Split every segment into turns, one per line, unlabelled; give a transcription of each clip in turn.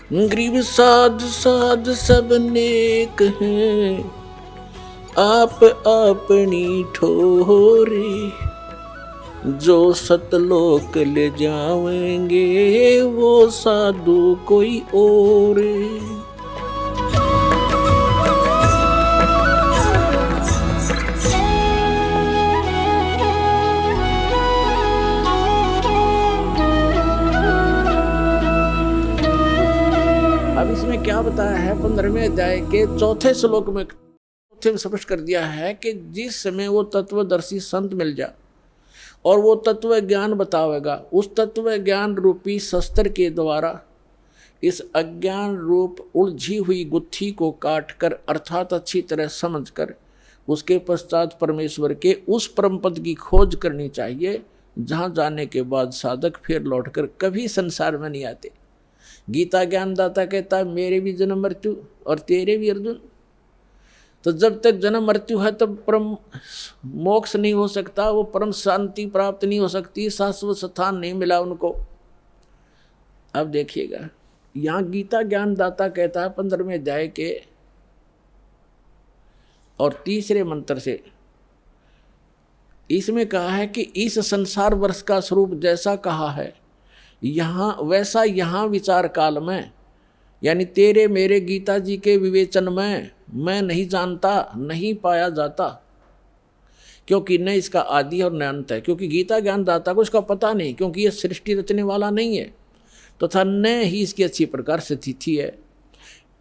गरीब साध साध सब नेक हैं, आप अपनी ठोरे, जो सतलोक ले जाएंगे वो साधु कोई और। अब इसमें क्या बताया है 15वें अध्याय के चौथे श्लोक में, चौथे में स्पष्ट कर दिया है कि जिस समय वो तत्वदर्शी संत मिल जाए और वो तत्व ज्ञान बतावेगा, उस तत्व ज्ञान रूपी शस्त्र के द्वारा इस अज्ञान रूप उलझी हुई गुत्थी को काटकर अर्थात अच्छी तरह समझकर उसके पश्चात परमेश्वर के उस परम पद की खोज करनी चाहिए, जहाँ जाने के बाद साधक फिर लौटकर कभी संसार में नहीं आते। गीता ज्ञानदाता कहता है मेरे भी जन्म मृत्यु और तेरे भी अर्जुन। तो जब तक जन्म मृत्यु है तब परम मोक्ष नहीं हो सकता, वो परम शांति प्राप्त नहीं हो सकती, शाश्वत स्थान नहीं मिला उनको। अब देखिएगा यहाँ गीता ज्ञानदाता कहता है 15वें अध्याय के और तीसरे मंत्र से, इसमें कहा है कि इस संसार वर्ष का स्वरूप जैसा कहा है यहाँ वैसा यहाँ विचार काल में, यानी तेरे मेरे गीता जी के विवेचन में मैं नहीं जानता, नहीं पाया जाता, क्योंकि न इसका आदि और न अंत है। क्योंकि गीता ज्ञानदाता को इसका पता नहीं, क्योंकि ये सृष्टि रचने वाला नहीं है, तथा न ही इसकी अच्छी प्रकार से तिथि है।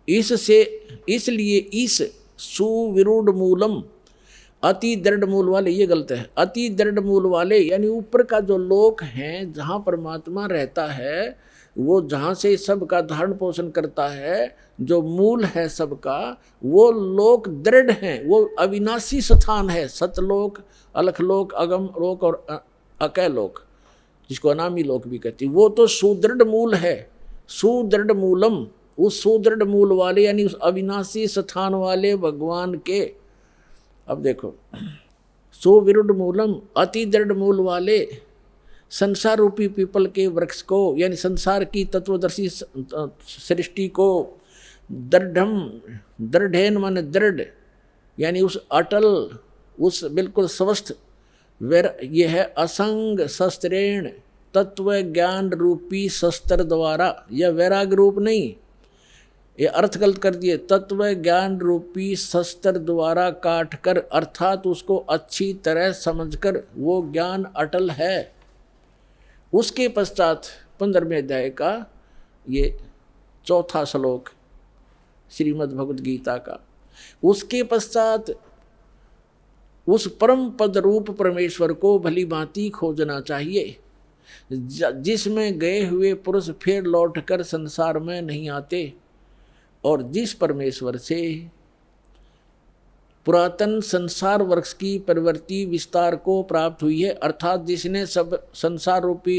इसलिए इस सुविरूढ़ मूलम, अति दृढ़ मूल वाले, ये गलत है, अति दृढ़ मूल वाले यानी ऊपर का जो लोक है जहाँ परमात्मा रहता है, वो जहाँ से सबका धारण पोषण करता है, जो मूल है सबका, वो लोक दृढ़ है, वो अविनाशी स्थान है। सतलोक, अलखलोक, अगम लोक और अकय लोक, जिसको अनामी लोक भी कहती, वो तो सुदृढ़ मूल है। सुदृढ़ मूलम, उस सुदृढ़ मूल वाले यानी उस अविनाशी स्थान वाले भगवान के। अब देखो सुविरूढ़ मूलम, अति दृढ़ मूल वाले संसार रूपी पीपल के वृक्ष को, यानी संसार की तत्वदर्शी सृष्टि को, दृढ़ेन माने दृढ़, यानी उस अटल, उस बिल्कुल स्वस्थ यह है असंग शस्त्रेण, तत्व ज्ञान रूपी शस्त्र द्वारा, यह वैराग रूप नहीं, ये अर्थ गलत कर दिए, तत्व ज्ञान रूपी शस्त्र द्वारा काट कर अर्थात उसको अच्छी तरह समझकर वो ज्ञान अटल है। उसके पश्चात 15वें अध्याय का ये चौथा श्लोक श्रीमद् भगवद गीता का, उसके पश्चात उस परम पद रूप परमेश्वर को भली भांति खोजना चाहिए, जिसमें गए हुए पुरुष फिर लौटकर संसार में नहीं आते, और जिस परमेश्वर से पुरातन संसार वृक्ष की प्रवृत्ति विस्तार को प्राप्त हुई है, अर्थात जिसने सब संसार रूपी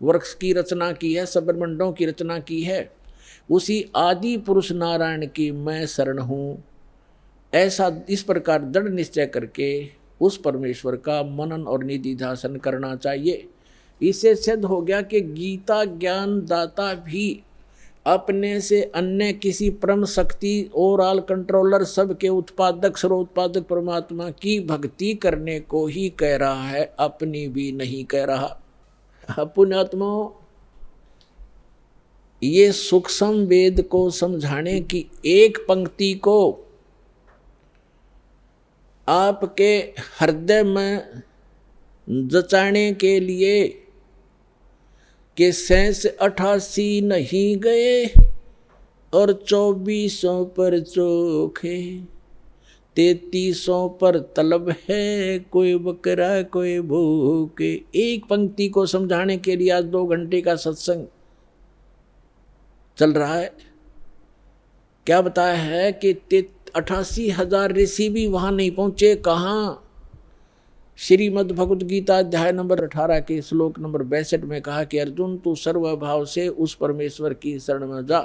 वृक्ष की रचना की है, सब ब्रह्मांडों की रचना की है, उसी आदि पुरुष नारायण की मैं शरण हूँ। ऐसा इस प्रकार दृढ़ निश्चय करके उस परमेश्वर का मनन और निधिध्यासन करना चाहिए। इससे सिद्ध हो गया कि गीता ज्ञान दाता भी अपने से अन्य किसी परम शक्ति ओवरऑल कंट्रोलर, सबके उत्पादक सर्वोत्पादक परमात्मा की भक्ति करने को ही कह रहा है, अपनी भी नहीं कह रहा। पुण्यात्माओं, ये सूक्ष्म वेद को समझाने की एक पंक्ति को आपके हृदय में जचाने के लिए कि 88 नहीं गए और 2400 पर चोखे, 3300 पर तलब है, कोई बकरा कोई भूखे। एक पंक्ति को समझाने के लिए आज 2 घंटे का सत्संग चल रहा है। क्या बताया है कि 88,000 ऋषि भी वहाँ नहीं पहुँचे। कहाँ? श्रीमद् भगवद गीता अध्याय नंबर 18 के श्लोक नंबर 62 में कहा कि अर्जुन तू सर्वभाव से उस परमेश्वर की शरण में जा,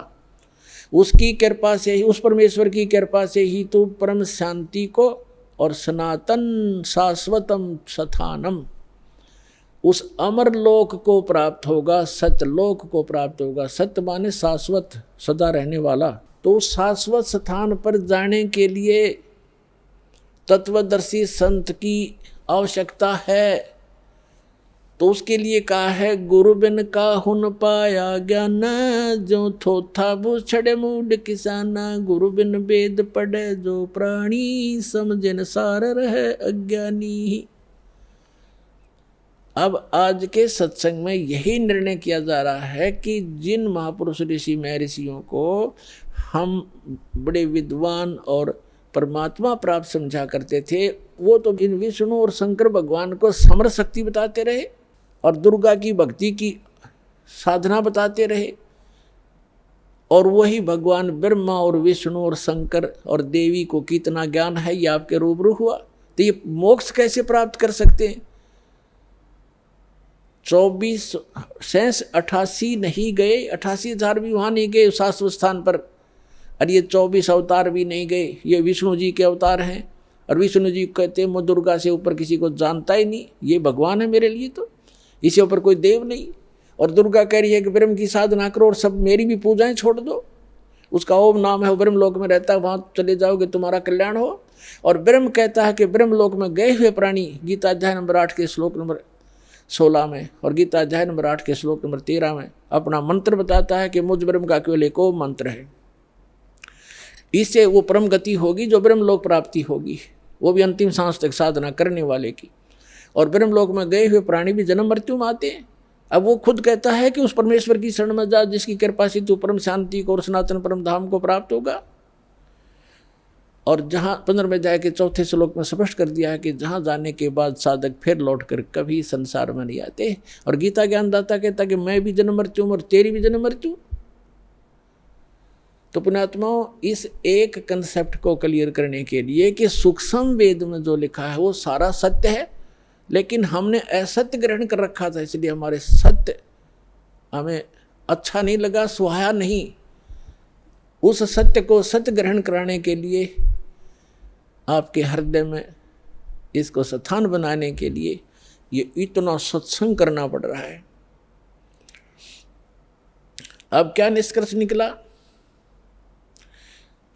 उसकी कृपा से ही, उस परमेश्वर की कृपा से ही तू परम शांति को और सनातन शाश्वतम स्थानम उस अमर लोक को प्राप्त होगा, सत्यलोक को प्राप्त होगा। सत्य माने शाश्वत, सदा रहने वाला। तो उस शाश्वत स्थान पर जाने के लिए तत्वदर्शी संत की आवश्यकता है। तो उसके लिए कहा है, गुरु बिन काहू न पाया ज्ञान, जो थोथा बूछड़े मूड किसाना। गुरु बिन वेद पढ़े जो प्राणी, समझन सार रहे अज्ञानी। अब आज के सत्संग में यही निर्णय किया जा रहा है कि जिन महापुरुष ऋषि महर्षियों को हम बड़े विद्वान और परमात्मा प्राप्त समझा करते थे, वो तो इन विष्णु और शंकर भगवान को समर्थ शक्ति बताते रहे और दुर्गा की भक्ति की साधना बताते रहे, और वही भगवान ब्रह्मा और विष्णु और शंकर और देवी को कितना ज्ञान है ये आपके रूबरू हुआ। तो ये मोक्ष कैसे प्राप्त कर सकते हैं? 24 88 नहीं गए, 88,000 भी वहाँ नहीं गए शाश्वत स्थान पर, और ये 24 अवतार भी नहीं गए। ये विष्णु जी के अवतार हैं, और विष्णु जी कहते हैं मैं दुर्गा से ऊपर किसी को जानता ही नहीं, ये भगवान है मेरे लिए, तो इससे ऊपर कोई देव नहीं। और दुर्गा कह रही है कि ब्रह्म की साधना करो और सब मेरी भी पूजाएं छोड़ दो। उसका ओम नाम है, वो ब्रह्म लोक में रहता है, वहाँ चले जाओगे तुम्हारा कल्याण हो। और ब्रह्म कहता है कि ब्रह्म लोक में गए हुए प्राणी, गीता अध्याय नंबर 8 के श्लोक नंबर 16 में और गीता अध्याय नंबर 8 के श्लोक नंबर 13 में अपना मंत्र बताता है कि मुझ ब्रह्म का केवल एक मंत्र है। इससे वो परम गति होगी जो ब्रह्म लोक प्राप्ति होगी, वो भी अंतिम सांस तक साधना करने वाले की। और ब्रह्म लोक में गए हुए प्राणी भी जन्म मृत्यु में आते हैं। अब वो खुद कहता है कि उस परमेश्वर की शरण में जा जिसकी कृपा से तू परम शांति को और सनातन परम धाम को प्राप्त होगा। और जहाँ 15वें अध्याय के 4थे श्लोक में स्पष्ट कर दिया है कि जहाँ जाने के बाद साधक फिर लौटकर कभी संसार में नहीं आते। और गीता ज्ञानदाता कहता कि मैं भी जन्म मृत्यु और तेरी भी जन्म मृत्यु। तो पुण्यात्माओं, इस एक कंसेप्ट को क्लियर करने के लिए कि सूक्ष्म वेद में जो लिखा है वो सारा सत्य है, लेकिन हमने असत्य ग्रहण कर रखा था, इसलिए हमारे सत्य हमें अच्छा नहीं लगा, सुहाया नहीं। उस सत्य को सत्य ग्रहण कराने के लिए आपके हृदय में इसको स्थान बनाने के लिए ये इतना सत्संग करना पड़ रहा है। अब क्या निष्कर्ष निकला?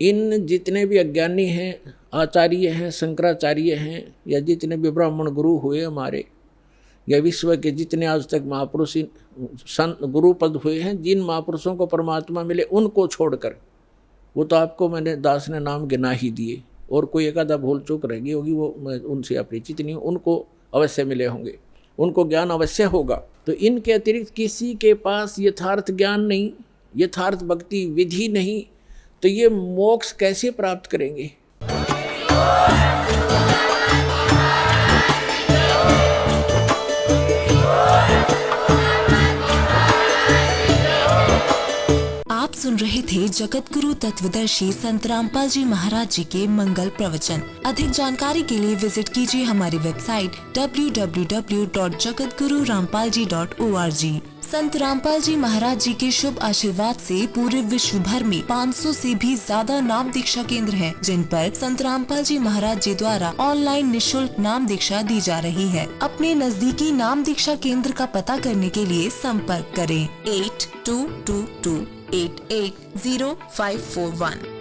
इन जितने भी अज्ञानी हैं, आचार्य हैं, शंकराचार्य हैं, या जितने भी ब्राह्मण गुरु हुए हमारे, या विश्व के जितने आज तक महापुरुष संत गुरु पद हुए हैं, जिन महापुरुषों को परमात्मा मिले उनको छोड़कर, वो तो आपको मैंने दास ने नाम गिना ही दिए, और कोई एक आधा भूल चूक रह गई होगी, वो मैं उनसे अपरिचित नहीं हूँ, उनको अवश्य मिले होंगे, उनको ज्ञान अवश्य होगा। तो इनके अतिरिक्त किसी के पास यथार्थ ज्ञान नहीं, यथार्थ भक्ति विधि नहीं, तो ये मोक्ष कैसे प्राप्त करेंगे?
आप सुन रहे थे जगत गुरु तत्वदर्शी संत रामपाल जी महाराज जी के मंगल प्रवचन। अधिक जानकारी के लिए विजिट कीजिए हमारी वेबसाइट www.jagatgururampalji.org। संत रामपाल जी महाराज जी के शुभ आशीर्वाद से पूरे विश्व भर में 500 से भी ज्यादा नाम दीक्षा केंद्र हैं, जिन पर संत रामपाल जी महाराज जी द्वारा ऑनलाइन निशुल्क नाम दीक्षा दी जा रही है। अपने नजदीकी नाम दीक्षा केंद्र का पता करने के लिए संपर्क करें 8222880541।